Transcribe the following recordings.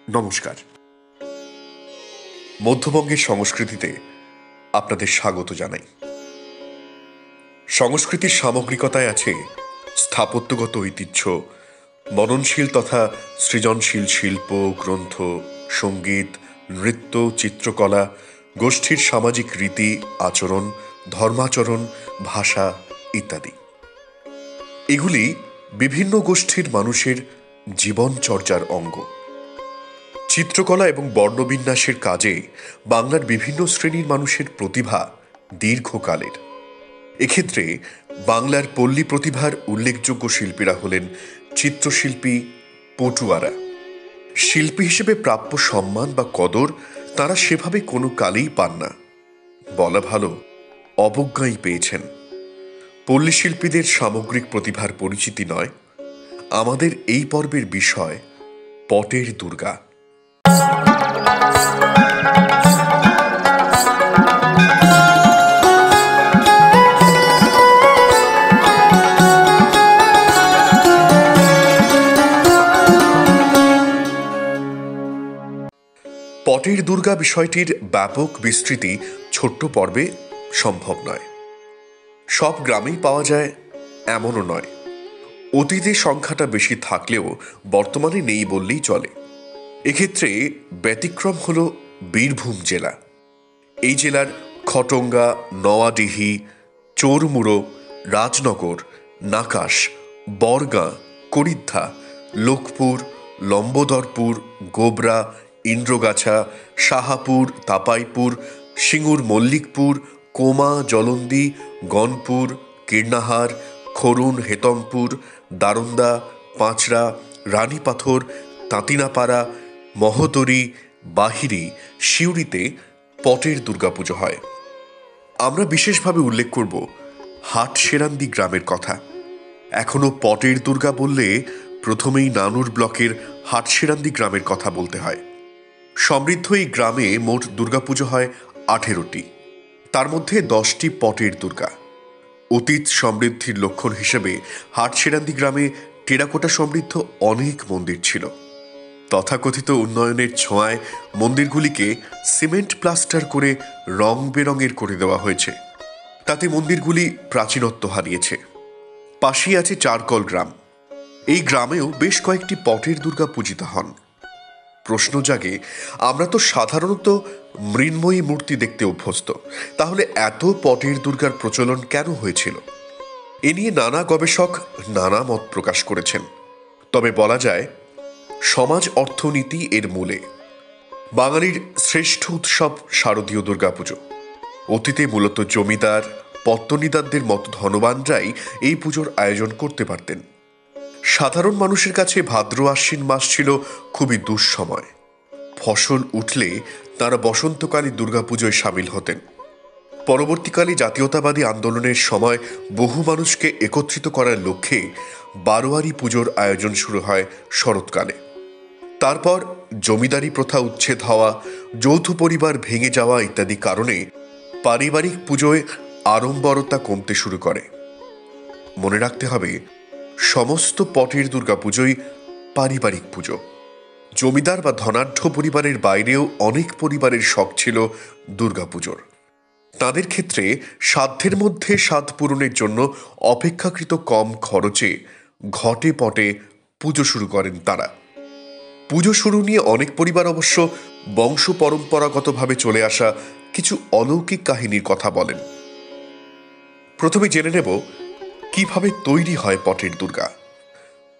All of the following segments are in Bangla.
নমস্কার। মধ্যবঙ্গের সংস্কৃতিতে আপনাদের স্বাগত জানাই। সংস্কৃতির সামগ্রিকতায় আছে স্থাপত্যগত ঐতিহ্য, মননশীল তথা সৃজনশীল শিল্প, গ্রন্থ, সঙ্গীত, নৃত্য, চিত্রকলা, গোষ্ঠীর সামাজিক রীতি আচরণ, ধর্মাচরণ, ভাষা ইত্যাদি। এগুলি বিভিন্ন গোষ্ঠীর মানুষের জীবনচর্যার অঙ্গ। চিত্রকলা এবং বর্ণবিন্যাসের কাজে বাংলার বিভিন্ন শ্রেণীর মানুষের প্রতিভা দীর্ঘকালের। এক্ষেত্রে বাংলার পল্লী প্রতিভার উল্লেখযোগ্য শিল্পীরা হলেন চিত্রশিল্পী, পটুয়ারা। শিল্পী হিসেবে প্রাপ্য সম্মান বা কদর তারা সেভাবে কোনো কালেই পান না, বলা ভালো অবজ্ঞাই পেয়েছেন। পল্লী শিল্পীদের সামগ্রিক প্রতিভার পরিচিতি নয়, আমাদের এই পর্বের বিষয় পটের দুর্গা। পটের দুর্গা বিষয়টির ব্যাপক বিস্তৃতি ছোট্ট পর্বে সম্ভব নয়। সব গ্রামেই পাওয়া যায় এমনও নয়। অতীতে সংখ্যাটা বেশি থাকলেও বর্তমানে নেই বললেই চলে। এক্ষেত্রে ব্যতিক্রম হল বীরভূম জেলা। এই জেলার খটঙ্গা, নওয়াডিহি, চোরমুড়ো, রাজনগর, নাকাশ, বরগাঁ, করিদ্ধা, লোকপুর, লম্বোদরপুর, গোবরা, ইন্দ্রগাছা, সাহাপুর, তাপাইপুর, সিঙ্গুর, মল্লিকপুর, কোমা, জলন্দি, গনপুর, কীর্ণাহার, খরুন, হেতমপুর, দারোন্দা, পাঁচড়া, রানীপাথর, তাঁতিনাপাড়া, মহোদরি, বাহিরি, সিউড়িতে পটের দুর্গাপুজো হয়। আমরা বিশেষভাবে উল্লেখ করব হাটসেরান্দি গ্রামের কথা। এখনো পটের দুর্গা বললে প্রথমেই নানুর ব্লকের হাটসেরান্দি গ্রামের কথা বলতে হয়। সমৃদ্ধ এই গ্রামে মোট দুর্গাপুজো হয় 18টি, তার মধ্যে 10টি পটের দুর্গা। অতীত সমৃদ্ধির লক্ষণ হিসেবে হাটসেরান্দি গ্রামে টেরাকোটা সমৃদ্ধ অনেক মন্দির ছিল। তথাকথিত উন্নয়নের ছোঁয়ায় মন্দিরগুলিকে সিমেন্ট প্লাস্টার করে রং বেরঙের করে দেওয়া হয়েছে। তাতে মন্দিরগুলি প্রাচীনত্ব হারিয়েছে। পাশেই আছে চারকল গ্রাম। এই গ্রামেও বেশ কয়েকটি পটের দুর্গা পূজিত হন। প্রশ্ন জাগে, আমরা তো সাধারণত মৃন্ময়ী মূর্তি দেখতে অভ্যস্ত, তাহলে এত পটের দুর্গার প্রচলন কেন হয়েছিল? এ নিয়ে নানা গবেষক নানা মত প্রকাশ করেছেন। তবে বলা যায়, সমাজ অর্থনীতি এর মূলে। বাঙালির শ্রেষ্ঠ উৎসব শারদীয় দুর্গাপুজো। অতীতে মূলত জমিদার, পত্তনিদারদের মতো ধনবানরাই এই পুজোর আয়োজন করতে পারতেন। সাধারণ মানুষের কাছে ভাদ্র আশ্বিন মাস ছিল খুবই দুঃসময়। ফসল উঠলে তারা বসন্তকালী দুর্গাপুজোয় সামিল হতেন। পরবর্তীকালে জাতীয়তাবাদী আন্দোলনের সময় বহু মানুষকে একত্রিত করার লক্ষ্যে বারোয়ারি পুজোর আয়োজন শুরু হয় শরৎকালে। তারপর জমিদারি প্রথা উচ্ছেদ হওয়া, যৌথ পরিবার ভেঙে যাওয়া ইত্যাদি কারণে পারিবারিক পুজোয় আড়ম্বরতা কমতে শুরু করে। মনে রাখতে হবে, সমস্ত পটের দুর্গাপুজোই পারিবারিক পুজো। জমিদার বা ধনাঢ্য পরিবারের বাইরেও অনেক পরিবারের শখ ছিল দুর্গাপুজোর। তাদের ক্ষেত্রে সাধ্যের মধ্যে সাধ পূরণের জন্য অপেক্ষাকৃত কম খরচে ঘটে পটে পুজো শুরু করেন তারা। পুজো শুরু নিয়ে অনেক পরিবার অবশ্য বংশ পরম্পরাগতভাবে চলে আসা কিছু অলৌকিক কাহিনীর কথা বলেন। প্রথমে জেনে নেব কিভাবে তৈরি হয় পটের দুর্গা।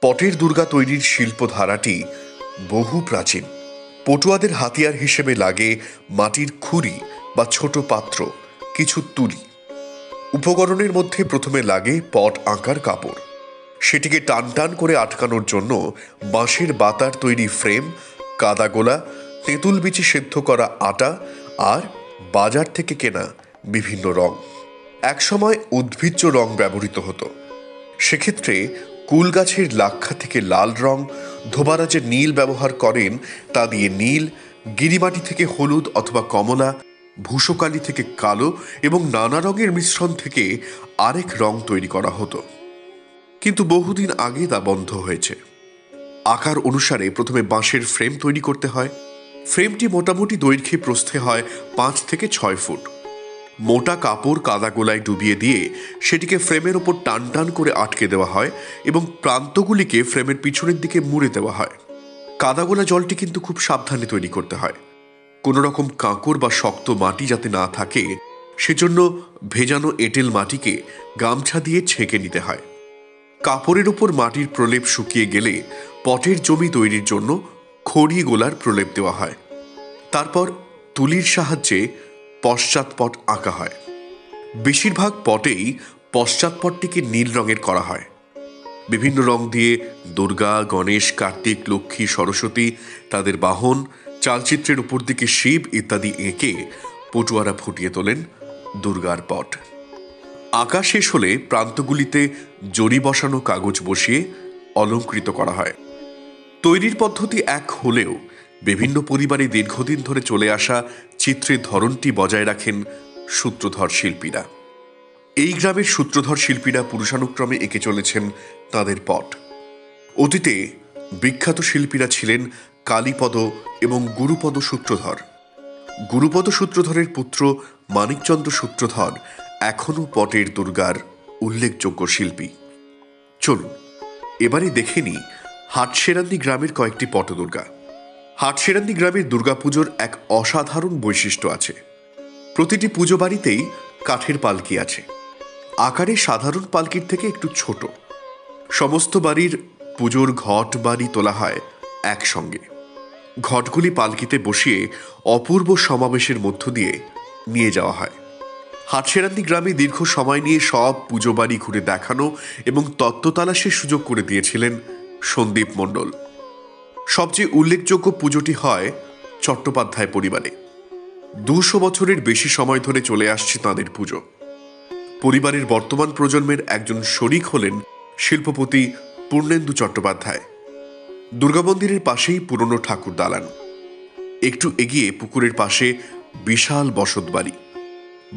পটের দুর্গা তৈরির শিল্পধারাটি বহু প্রাচীন। পটুয়াদের হাতিয়ার হিসেবে লাগে মাটির খুরি বা ছোট পাত্র, কিছু তুলি। উপকরণের মধ্যে প্রথমে লাগে পট আঁকার কাপড়। সেটিকে টান টান করে আটকানোর জন্য বাঁশের বাতার তৈরি ফ্রেম, কাদাগোলা, তেঁতুল বিচি সেদ্ধ করা আটা আর বাজার থেকে কেনা বিভিন্ন রং। একসময় উদ্ভিজ্জ রং ব্যবহৃত হতো। সেক্ষেত্রে কুল গাছের লাক্ষা থেকে লাল রং, ধোবারা যে নীল ব্যবহার করেন তা দিয়ে নীল, গিরিমাটি থেকে হলুদ অথবা কমলা, ভূষকালি থেকে কালো এবং নানা রঙের মিশ্রণ থেকে আরেক রং তৈরি করা হতো। কিন্তু বহুদিন আগে তা বন্ধ হয়েছে। আকার অনুসারে প্রথমে বাঁশের ফ্রেম তৈরি করতে হয়। ফ্রেমটি মোটামুটি দৈর্ঘ্যে প্রস্থে হয় 5 থেকে 6 ফুট। মোটা কাপড় কাদা গোলায় ডুবিয়ে দিয়ে সেটিকে ফ্রেমের ওপর টান টান করে আটকে দেওয়া হয় এবং প্রান্তগুলিকে ফ্রেমের পিছনের দিকে মুড়ে দেওয়া হয়। কাদাগোলা জলটি কিন্তু খুব সাবধানে তৈরি করতে হয়। কোনো রকম কাঁকড় বা শক্ত মাটি যাতে না থাকে সেজন্য ভেজানো এঁটেল মাটিকে গামছা দিয়ে ছেঁকে নিতে হয়। কাপড়ের উপর মাটির প্রলেপ শুকিয়ে গেলে পটের জমি তৈরির জন্য খড়ি গোলার প্রলেপ দেওয়া হয়। তারপর তুলির সাহায্যে পশ্চাৎপট আঁকা হয়। বেশিরভাগ পটেই পশ্চাৎপটটিকে নীল রঙের করা হয়। বিভিন্ন রং দিয়ে দুর্গা, গণেশ, কার্তিক, লক্ষ্মী, সরস্বতী, তাদের বাহন, চালচিত্রের উপর দিকে শিব ইত্যাদি এঁকে পটুয়ারা ফুটিয়ে তোলেন দুর্গার পট। আঁকা শেষ হলে প্রান্তগুলিতে জরি বসানো কাগজ বসিয়ে অলঙ্কৃত করা হয়। তৈরির পদ্ধতি এক হলেও বিভিন্ন পরিবারে দীর্ঘদিন ধরে চলে আসা চিত্রের ধরনটি বজায় রাখেন সূত্রধর শিল্পীরা। এই গ্রামের সূত্রধর শিল্পীরা পুরুষানুক্রমে এঁকে চলেছেন তাদের পট। অতীতে বিখ্যাত শিল্পীরা ছিলেন কালীপদ এবং গুরুপদ সূত্রধর। গুরুপদ সূত্রধরের পুত্র মানিকচন্দ্র সূত্রধর এখনও পটের দুর্গার উল্লেখযোগ্য শিল্পী। চলুন এবারে দেখে নিই হাটসেরান্দি গ্রামের কয়েকটি পটদুর্গা। হাটসেরান্দি গ্রামের দুর্গাপুজোর এক অসাধারণ বৈশিষ্ট্য আছে। প্রতিটি পুজো বাড়িতেই কাঠের পালকি আছে। আকারে সাধারণ পালকির থেকে একটু ছোট। সমস্ত বাড়ির পুজোর ঘট বাড়ি তোলা হয় একসঙ্গে। ঘটগুলি পালকিতে বসিয়ে অপূর্ব সমাবেশের মধ্য দিয়ে নিয়ে যাওয়া হয়। হাটসেরান্দি গ্রামে দীর্ঘ সময় নিয়ে সব পুজো বাড়ি ঘুরে দেখানো এবং তত্ত্ব তালাশের সুযোগ করে দিয়েছিলেন সন্দীপ মণ্ডল। সবচেয়ে উল্লেখযোগ্য পুজোটি হয় চট্টোপাধ্যায় পরিবারে। 200 বছরের বেশি সময় ধরে চলে আসছে তাঁদের পুজো। পরিবারের বর্তমান প্রজন্মের একজন শরিক হলেন শিল্পপতি পূর্ণেন্দু চট্টোপাধ্যায়। দুর্গা মন্দিরের পাশেই পুরনো ঠাকুর দালান। একটু এগিয়ে পুকুরের পাশে বিশাল বসত বাড়ি।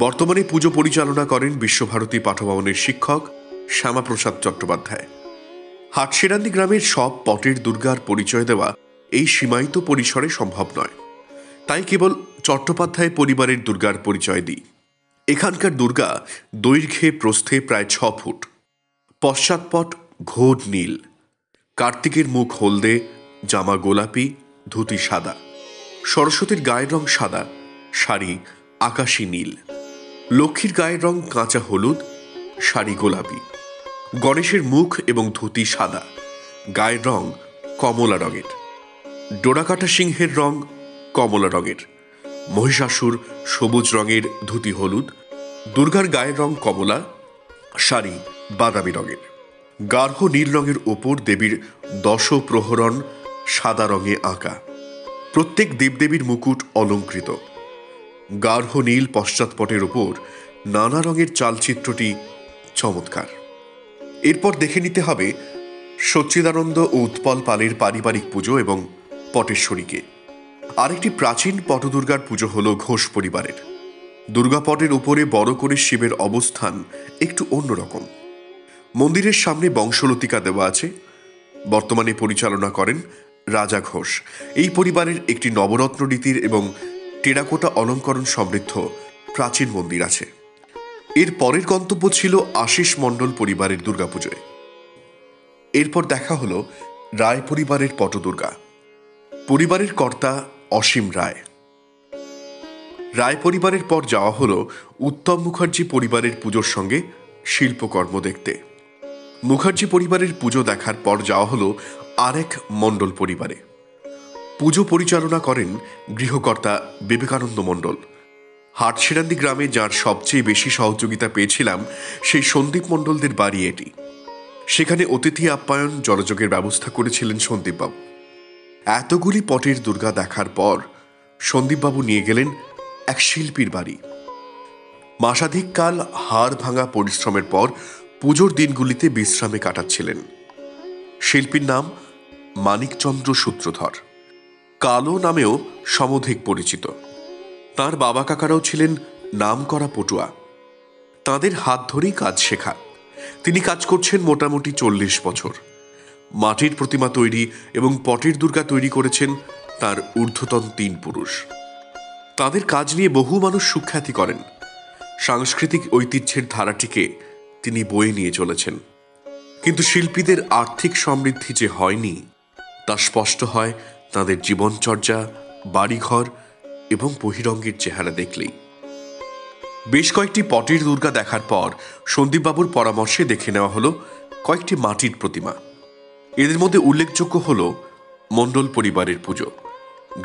বর্তমানে পুজো পরিচালনা করেন বিশ্বভারতী পাঠভবনের শিক্ষক শ্যামাপ্রসাদ চট্টোপাধ্যায়। হাটসেরান্দি গ্রামের সব পটের দুর্গার পরিচয় দেওয়া এই সীমায়িত পরিসরে সম্ভব নয়, তাই কেবল চট্টোপাধ্যায় পরিবারের দুর্গার পরিচয় দিই। এখানকার দুর্গা দৈর্ঘ্যে প্রস্থে প্রায় 6 ফুট। পশ্চাৎপট ঘোর নীল, কার্তিকের মুখ হলদে, জামা গোলাপি, ধুতি সাদা, সরস্বতীর গায়ের রং সাদা, শাড়ি আকাশী নীল, লক্ষ্মীর গায়ের রং কাঁচা হলুদ, শাড়ি গোলাপি, গণেশের মুখ এবং ধুতি সাদা, গায়ের রং কমলা রঙের, ডোরাকাটা সিংহের রং কমলা রঙের, মহিষাসুর সবুজ রঙের, ধুতি হলুদ, দুর্গার গায়ের রং কমলা, শাড়ি বাদামি রঙের, গাঢ় নীল রঙের ওপর দেবীর 10 প্রহরণ সাদা রঙে আঁকা। প্রত্যেক দেবদেবীর মুকুট অলঙ্কৃত। গাঢ় নীল পশ্চাৎপটের ওপর নানা রঙের চালচিত্রটি চমৎকার। এরপর দেখে নিতে হবে সচ্চিদানন্দ ও উৎপল পালের পারিবারিক পুজো এবং পটেশ্বরীকে। আরেকটি প্রাচীন পটদুর্গার পুজো হল ঘোষ পরিবারের। দুর্গাপটের উপরে বড় করে শিবের অবস্থান একটু অন্যরকম। মন্দিরের সামনে বংশলতিকা দেওয়া আছে। বর্তমানে পরিচালনা করেন রাজা ঘোষ। এই পরিবারের একটি নবরত্ন রীতির এবং টেরাকোটা অলঙ্করণ সমৃদ্ধ প্রাচীন মন্দির আছে। এর পরের গন্তব্য ছিল আশিস মণ্ডল পরিবারের দুর্গাপুজোয়। এরপর দেখা হলো রায় পরিবারের পটদুর্গা। পরিবারের কর্তা অসীম রায়। রায় পরিবারের পর যাওয়া হলো উত্তম মুখার্জি পরিবারের পুজোর সঙ্গে শিল্পকর্ম দেখতে। মুখার্জি পরিবারের পুজো দেখার পর যাওয়া হলো আরেক মণ্ডল পরিবারে। পুজো পরিচালনা করেন গৃহকর্তা বিবেকানন্দ মণ্ডল। হাটসেরান্দি গ্রামে যার সবচেয়ে বেশি সহযোগিতা পেয়েছিলাম সেই সন্দীপ মণ্ডলদের বাড়ি এটি। সেখানে অতিথি আপ্যায়ন জলযোগের ব্যবস্থা করেছিলেন সন্দীপবাবু। এতগুলি পটের দুর্গা দেখার পর সন্দীপবাবু নিয়ে গেলেন এক শিল্পীর বাড়ি। মাসাধিককাল হাড় ভাঙা পরিশ্রমের পর পুজোর দিনগুলিতে বিশ্রামে কাটাচ্ছিলেন। শিল্পীর নাম মানিকচন্দ্র সূত্রধর। কালো নামেও সমধিক পরিচিত। তার বাবা কাকারাও ছিলেন নামকরা পটুয়া। তাদের হাত ধরেই কাজ শেখা। তিনি কাজ করছেন মোটামুটি 40 বছর। মাটির প্রতিমা তৈরি এবং পটের দুর্গা তৈরি করেছেন তার ঊর্ধ্বতন ৩ পুরুষ। তাদের কাজ নিয়ে বহু মানুষ সুখ্যাতি করেন। সাংস্কৃতিক ঐতিহ্যের ধারাটিকে তিনি বয়ে নিয়ে চলেছেন। কিন্তু শিল্পীদের আর্থিক সমৃদ্ধি যে হয়নি তা স্পষ্ট হয় তাদের জীবনচর্যা, বাড়িঘর এবং বহিরঙ্গের চেহারা দেখলেই। বেশ কয়েকটি পটের দুর্গা দেখার পর সন্দীপবাবুর পরামর্শে দেখে নেওয়া হলো কয়েকটি মাটির প্রতিমা। এদের মধ্যে উল্লেখযোগ্য হল মণ্ডল পরিবারের পুজো।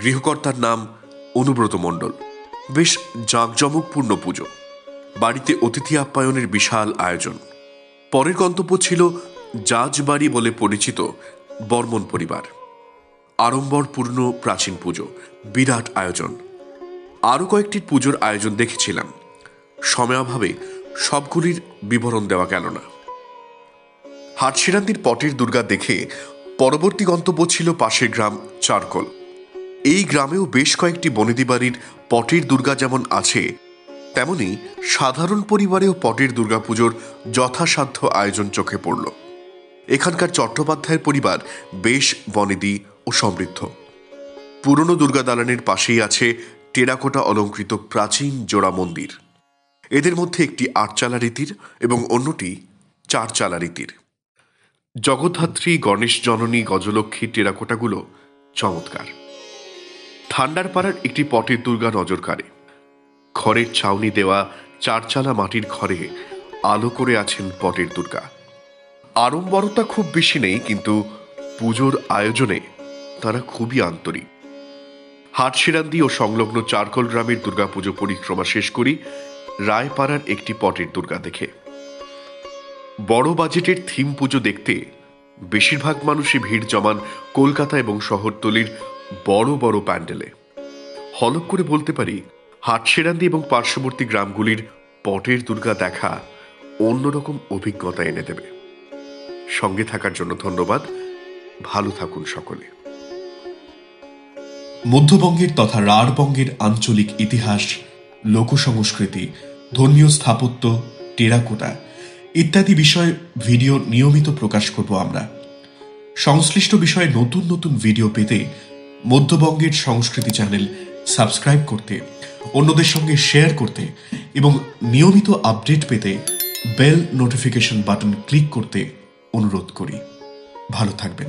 গৃহকর্তার নাম অনুব্রত মণ্ডল। বেশ জাঁকজমকপূর্ণ পুজো। বাড়িতে অতিথি আপ্যায়নের বিশাল আয়োজন। পরের গন্তব্য ছিল জাজবাড়ি বলে পরিচিত বর্মন পরিবার। আড়ম্বরপূর্ণ প্রাচীন পুজো, বিরাট আয়োজন। আরও কয়েকটি পুজোর আয়োজন দেখেছিলাম, সময়াভাবে সবগুলির বিবরণ দেওয়া গেল না। হাটশিরান্দির পটের দুর্গা দেখে পরবর্তী গন্তব্য ছিল পাশের গ্রাম চারকোল। এই গ্রামেও বেশ কয়েকটি বনেদি বাড়ির পটের দুর্গা যেমন আছে, তেমনি সাধারণ পরিবারেও পটের দুর্গাপুজোর যথাসাধ্য আয়োজন চোখে পড়ল। এখানকার চট্টোপাধ্যায়ের পরিবার বেশ বনেদি ও সমৃদ্ধ। পুরনো দুর্গা দালানের পাশেই আছে টেরাকোটা অলঙ্কৃত প্রাচীন জোড়া মন্দির। এদের মধ্যে একটি ৮ চালা রীতির এবং অন্যটি ৪ চালা রীতির। জগদ্ধাত্রী, গণেশ জননী, গজলক্ষ্মী টেরাকোটাগুলো চমৎকার। ঠান্ডার পাড়ার একটি পটের দুর্গা নজর কাড়ে। খড়ের ছাউনি দেওয়া ৪ চালা মাটির ঘরে আলো করে আছেন পটের দুর্গা। আড়ম্বরতা খুব বেশি নেই, কিন্তু পুজোর আয়োজনে তারা খুবই আন্তরিক। হাটশিরান্দি ও সংলগ্ন চারকোল গ্রামের দুর্গাপুজো পরিক্রমা শেষ করি রায়পাড়ার একটি পটের দুর্গা দেখে। বড় বাজেটের থিম পুজো দেখতে বেশিরভাগ মানুষই ভিড় জমান কলকাতা এবং শহরতলির বড় বড় প্যান্ডেলে। হলক করে বলতে পারি, হাটশিরান্দি এবং পার্শ্ববর্তী গ্রামগুলির পটের দুর্গা দেখা অন্যরকম অভিজ্ঞতা এনে দেবে। সঙ্গে থাকার জন্য ধন্যবাদ। ভালো থাকুন সকলে। মধ্যবঙ্গের তথা রাঢ়বঙ্গের আঞ্চলিক ইতিহাস, লোকসংস্কৃতি, ধর্মীয় স্থাপত্য, টেরাকোটা ইত্যাদি বিষয়ে ভিডিও নিয়মিত প্রকাশ করব আমরা। সংশ্লিষ্ট বিষয়ে নতুন নতুন ভিডিও পেতে মধ্যবঙ্গের সংস্কৃতি চ্যানেল সাবস্ক্রাইব করতে, অন্যদের সঙ্গে শেয়ার করতে এবং নিয়মিত আপডেট পেতে বেল নোটিফিকেশন বাটন ক্লিক করতে অনুরোধ করি। ভালো থাকবেন।